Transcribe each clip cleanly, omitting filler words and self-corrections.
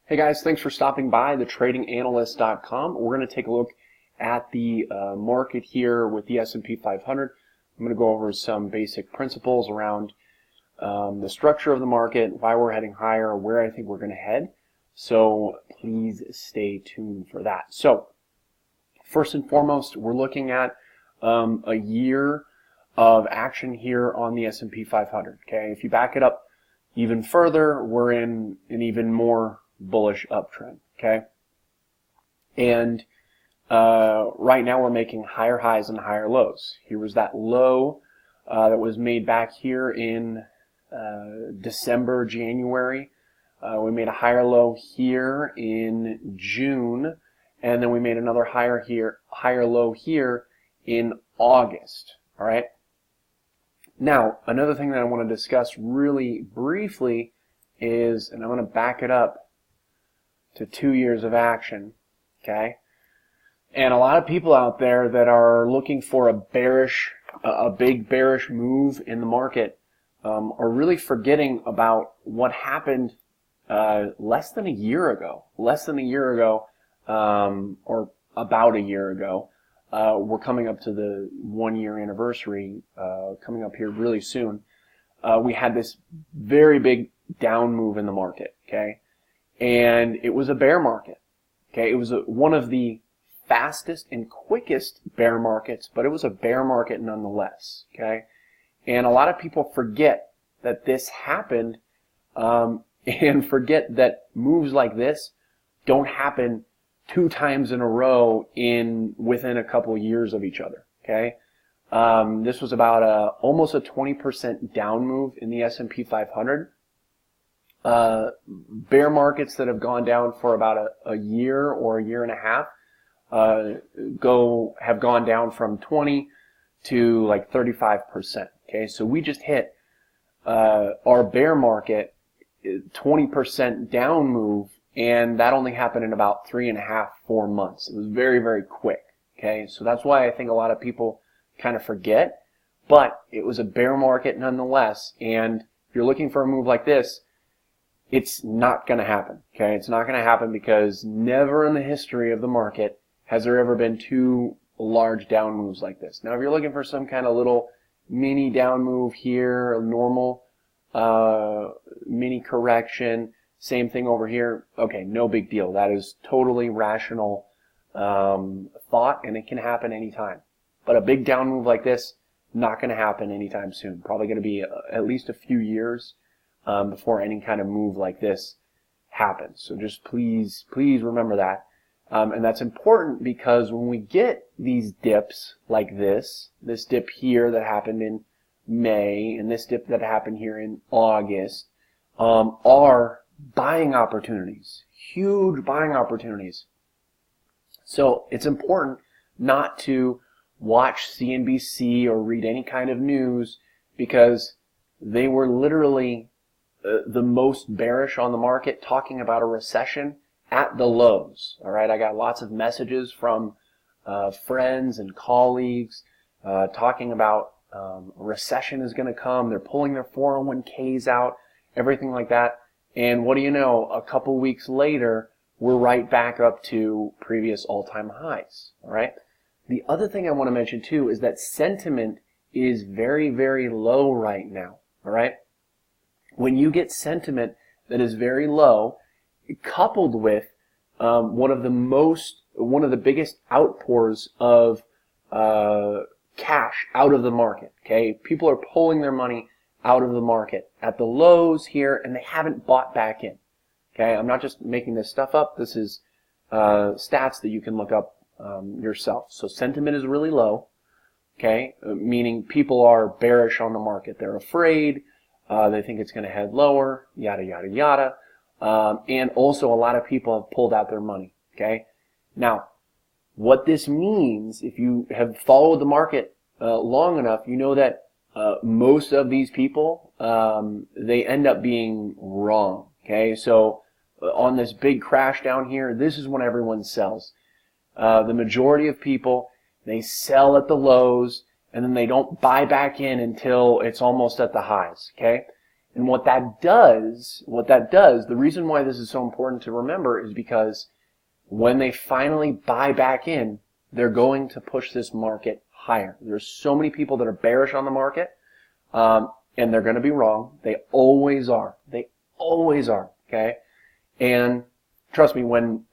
Hey guys, thanks for stopping by thetradinganalyst.com. We're going to take a look at the market here with the S&P 500. I'm going to go over some basic principles around the structure of the market, why we're heading higher, where I think we're going to head. So please stay tuned for that. So first and foremost, we're looking at a year of action here on the S&P 500. Okay, if you back it up even further, we're in an even more bullish uptrend. Okay, and right now we're making higher highs and higher lows. Here was that low that was made back here in December, January. We made a higher low here in June, and then we made another higher low here in August. All right. Now, another thing that I want to discuss really briefly is, and I'm going to back it up to 2 years of action, okay? And a lot of people out there that are looking for a big bearish move in the market are really forgetting about what happened less than a year ago, or about a year ago. We're coming up to the 1 year anniversary, coming up here really soon. We had this very big down move in the market, okay? And it was a bear market, okay? It was one of the fastest and quickest bear markets, but it was a bear market nonetheless, okay? And a lot of people forget that this happened, and forget that moves like this don't happen 2 times in a row within a couple years of each other, okay? This was about almost a 20% down move in the S&P 500. Bear markets that have gone down for about a year or a year and a half have gone down from 20 to like 35%. Okay, so we just hit our bear market 20% down move, and that only happened in about 3.5-4 months. It was very, very quick. Okay, so that's why I think a lot of people kind of forget, but it was a bear market nonetheless. And if you're looking for a move like this, it's not going to happen, okay? It's not going to happen because never in the history of the market has there ever been 2 large down moves like this. Now, if you're looking for some kind of little mini down move here, a normal mini correction, same thing over here, okay, no big deal. That is totally rational thought, and it can happen anytime. But a big down move like this, not going to happen anytime soon. Probably going to be at least a few years before any kind of move like this happens. So just please remember that. And that's important because when we get these dips like this dip here that happened in May and this dip that happened here in August, are buying opportunities, huge buying opportunities. So it's important not to watch CNBC or read any kind of news because they were literally the most bearish on the market, talking about a recession at the lows. All right, I got lots of messages from friends and colleagues talking about a recession is going to come. They're pulling their 401ks out, everything like that. And what do you know? A couple weeks later, we're right back up to previous all-time highs. All right. The other thing I want to mention too is that sentiment is very, very low right now. All right. When you get sentiment that is very low, coupled with one of the biggest outpours of cash out of the market, okay? People are pulling their money out of the market at the lows here, and they haven't bought back in, okay? I'm not just making this stuff up. This is stats that you can look up yourself. So sentiment is really low, okay? Meaning people are bearish on the market. They're afraid. They think it's going to head lower, yada, yada, yada. And also a lot of people have pulled out their money, okay? Now, what this means, if you have followed the market long enough, you know that most of these people, they end up being wrong, okay? So on this big crash down here, this is when everyone sells. The majority of people, they sell at the lows, and then they don't buy back in until it's almost at the highs, okay? And what that does, the reason why this is so important to remember is because when they finally buy back in, they're going to push this market higher. There's so many people that are bearish on the market, and they're going to be wrong. They always are. They always are, okay? And trust me, when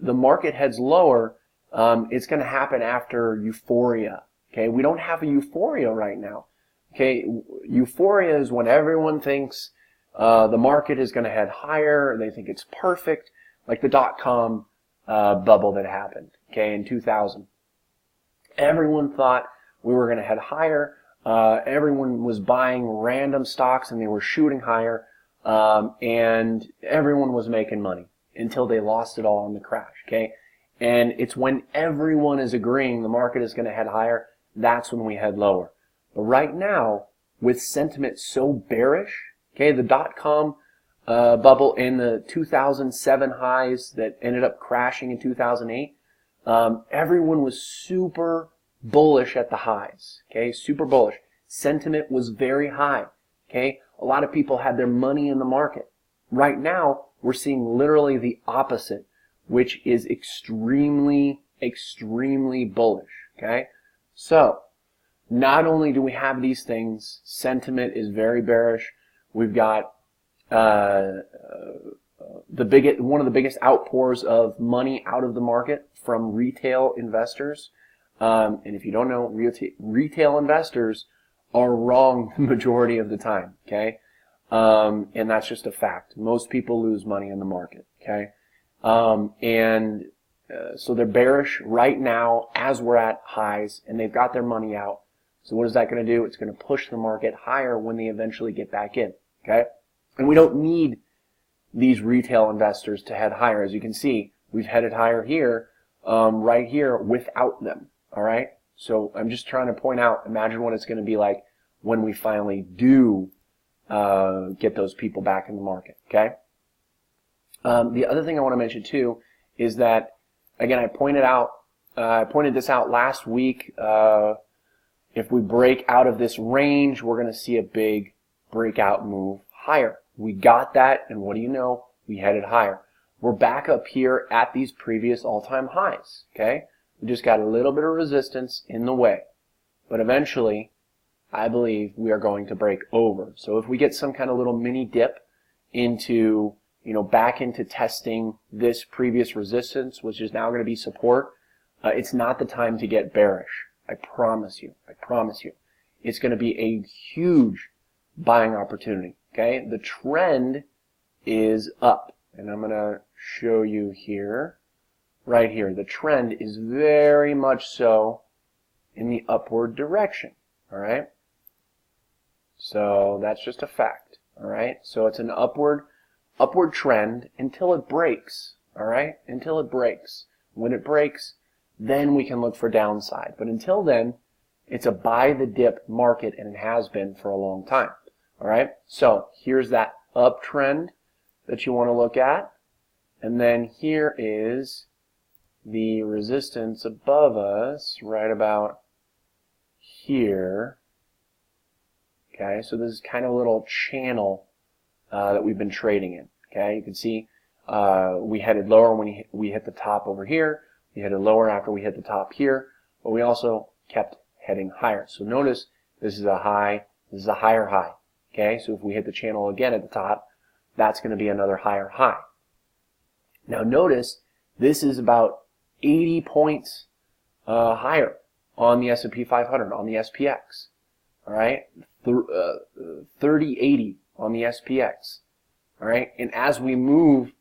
the market heads lower, it's going to happen after euphoria, okay? We don't have a euphoria right now, okay? Euphoria is when everyone thinks the market is going to head higher. They think it's perfect, like the dot-com bubble that happened, okay, in 2000. Everyone thought we were going to head higher. Everyone was buying random stocks and they were shooting higher, and everyone was making money until they lost it all in the crash, okay? And it's when everyone is agreeing the market is going to head higher, that's when we head lower. But right now, with sentiment so bearish, okay, the dot-com bubble and the 2007 highs that ended up crashing in 2008, everyone was super bullish at the highs, okay, super bullish. Sentiment was very high, okay. A lot of people had their money in the market. Right now, we're seeing literally the opposite, which is extremely, extremely bullish, okay. So, not only do we have these things, sentiment is very bearish. We've got one of the biggest outpours of money out of the market from retail investors. And if you don't know, retail investors are wrong the majority of the time, okay? And that's just a fact. Most people lose money in the market, okay? So they're bearish right now as we're at highs, and they've got their money out. So what is that going to do? It's going to push the market higher when they eventually get back in, okay? And we don't need these retail investors to head higher. As you can see, we've headed higher here, right here, without them, all right? So I'm just trying to point out, imagine what it's going to be like when we finally do get those people back in the market, okay? The other thing I want to mention too is that, again, I pointed this out last week. If we break out of this range, we're going to see a big breakout move higher. We got that, and what do you know? We headed higher. We're back up here at these previous all-time highs, okay? We just got a little bit of resistance in the way. But eventually, I believe we are going to break over. So if we get some kind of little mini dip into, back into testing this previous resistance, which is now going to be support, it's not the time to get bearish. I promise you. I promise you. It's going to be a huge buying opportunity, okay? The trend is up. And I'm going to show you here, right here. The trend is very much so in the upward direction, all right? So that's just a fact, all right? So it's an upward trend until it breaks, all right? Until it breaks. When it breaks, then we can look for downside. But until then, it's a buy the dip market, and it has been for a long time, all right? So here's that uptrend that you want to look at. And then here is the resistance above us, right about here. Okay, so this is kind of a little channel that we've been trading in. Okay, you can see we headed lower when we hit the top over here. We headed lower after we hit the top here, but we also kept heading higher. So notice this is a high, this is a higher high. Okay, so if we hit the channel again at the top, that's going to be another higher high. Now notice this is about 80 points higher on the S&P 500, on the SPX. All right, 3080 on the SPX. All right, and as we move,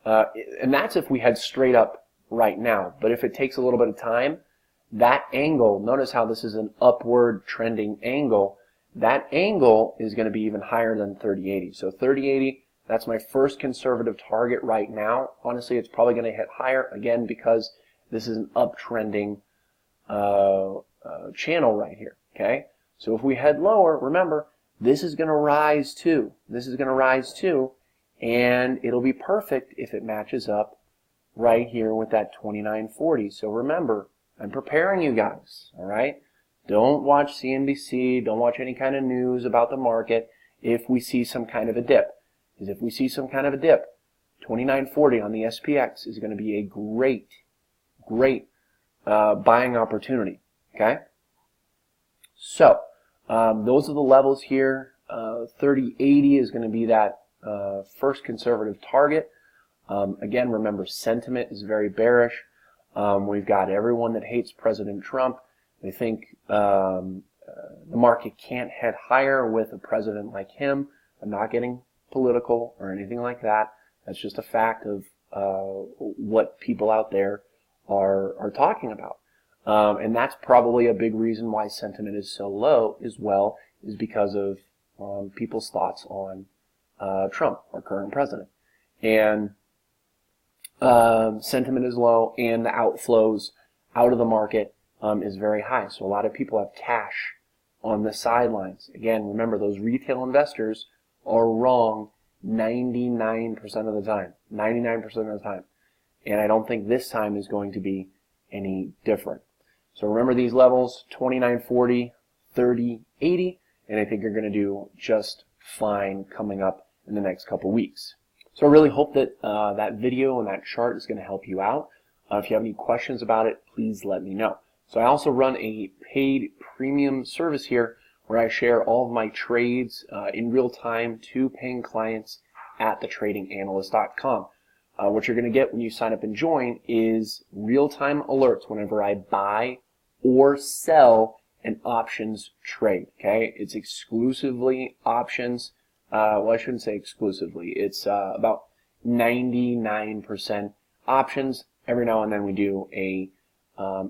and that's if we head straight up right now. But if it takes a little bit of time, that angle, notice how this is an upward trending angle, that angle is going to be even higher than 3080. So 3080, that's my first conservative target right now. Honestly, it's probably going to hit higher, again, because this is an uptrending channel right here, okay? So if we head lower, remember, this is going to rise too. This is going to rise too, and it'll be perfect if it matches up right here with that 2940. So remember, I'm preparing you guys, all right? Don't watch CNBC, don't watch any kind of news about the market. if we see some kind of a dip. Because if we see some kind of a dip, 2940 on the SPX is going to be a great buying opportunity. Okay? So, those are the levels here. 3080 is going to be that first conservative target. Again, remember, sentiment is very bearish. We've got everyone that hates President Trump. They think the market can't head higher with a president like him. I'm not getting political or anything like that. That's just a fact of what people out there are talking about. And that's probably a big reason why sentiment is so low as well, is because of people's thoughts on Trump, our current president. And sentiment is low, and the outflows out of the market is very high. So a lot of people have cash on the sidelines. Again, remember, those retail investors are wrong 99% of the time. 99% of the time. And I don't think this time is going to be any different. So remember these levels, 2940, 3080, and I think you're going to do just fine coming up in the next couple weeks. So I really hope that that video and that chart is going to help you out. If you have any questions about it, please let me know. So I also run a paid premium service here where I share all of my trades in real time to paying clients at thetradinganalyst.com. What you're going to get when you sign up and join is real-time alerts whenever I buy or sell an options trade. Okay, it's exclusively options. Well, I shouldn't say exclusively. It's about 99% options. Every now and then we do a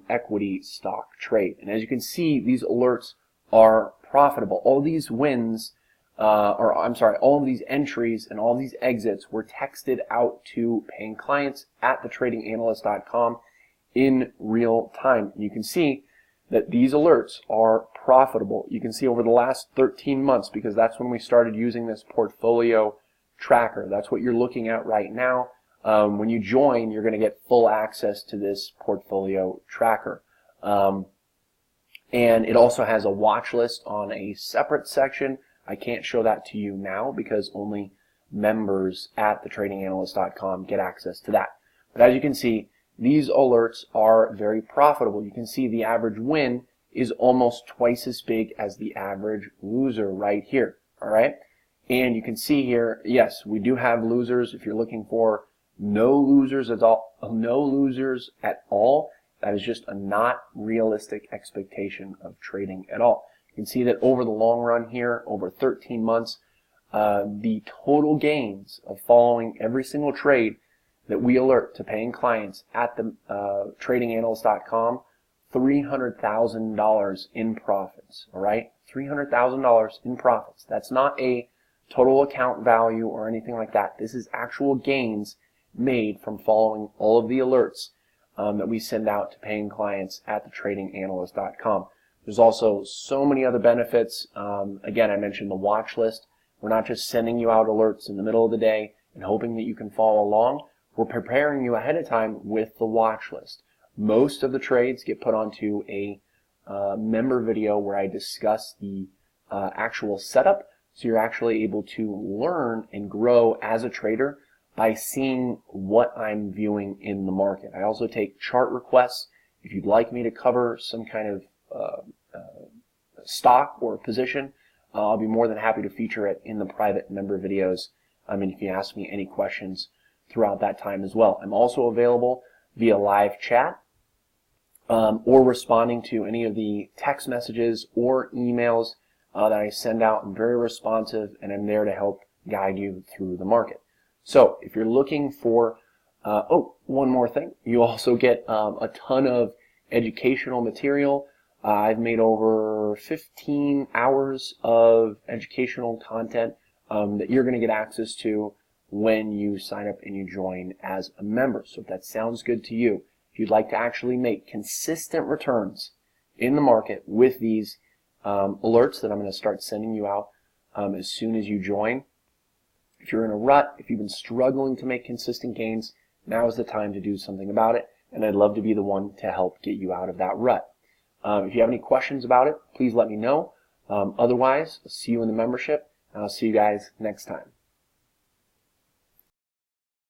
equity stock trade. And as you can see, these alerts are profitable. All these wins, all of these entries and all these exits were texted out to paying clients at thetradinganalyst.com in real time. And you can see that these alerts are profitable. You can see over the last 13 months, because that's when we started using this portfolio tracker. That's what you're looking at right now. When you join, you're going to get full access to this portfolio tracker. And it also has a watch list on a separate section. I can't show that to you now because only members at thetradinganalyst.com get access to that. But as you can see, these alerts are very profitable. You can see the average win is almost twice as big as the average loser right here. All right? And you can see here, yes, we do have losers. If you're looking for no losers at all, that is just a not realistic expectation of trading at all. You can see that over the long run here, over 13 months, the total gains of following every single trade that we alert to paying clients at the tradinganalyst.com, $300,000 in profits. All right, $300,000 in profits. That's not a total account value or anything like that. This is actual gains made from following all of the alerts that we send out to paying clients at thetradinganalyst.com. There's also so many other benefits. Again, I mentioned the watch list. We're not just sending you out alerts in the middle of the day and hoping that you can follow along. We're preparing you ahead of time with the watch list. Most of the trades get put onto a member video where I discuss the actual setup, so you're actually able to learn and grow as a trader by seeing what I'm viewing in the market. I also take chart requests. If you'd like me to cover some kind of stock or position, I'll be more than happy to feature it in the private member videos. I mean, if you ask me any questions throughout that time as well. I'm also available via live chat or responding to any of the text messages or emails that I send out. I'm very responsive, and I'm there to help guide you through the market. So if you're looking for, one more thing, you also get a ton of educational material. I've made over 15 hours of educational content that you're going to get access to when you sign up and you join as a member. So if that sounds good to you, if you'd like to actually make consistent returns in the market with these alerts that I'm going to start sending you out as soon as you join, if you're in a rut, if you've been struggling to make consistent gains, now is the time to do something about it, and I'd love to be the one to help get you out of that rut. If you have any questions about it, please let me know. Otherwise, I'll see you in the membership, I'll see you guys next time.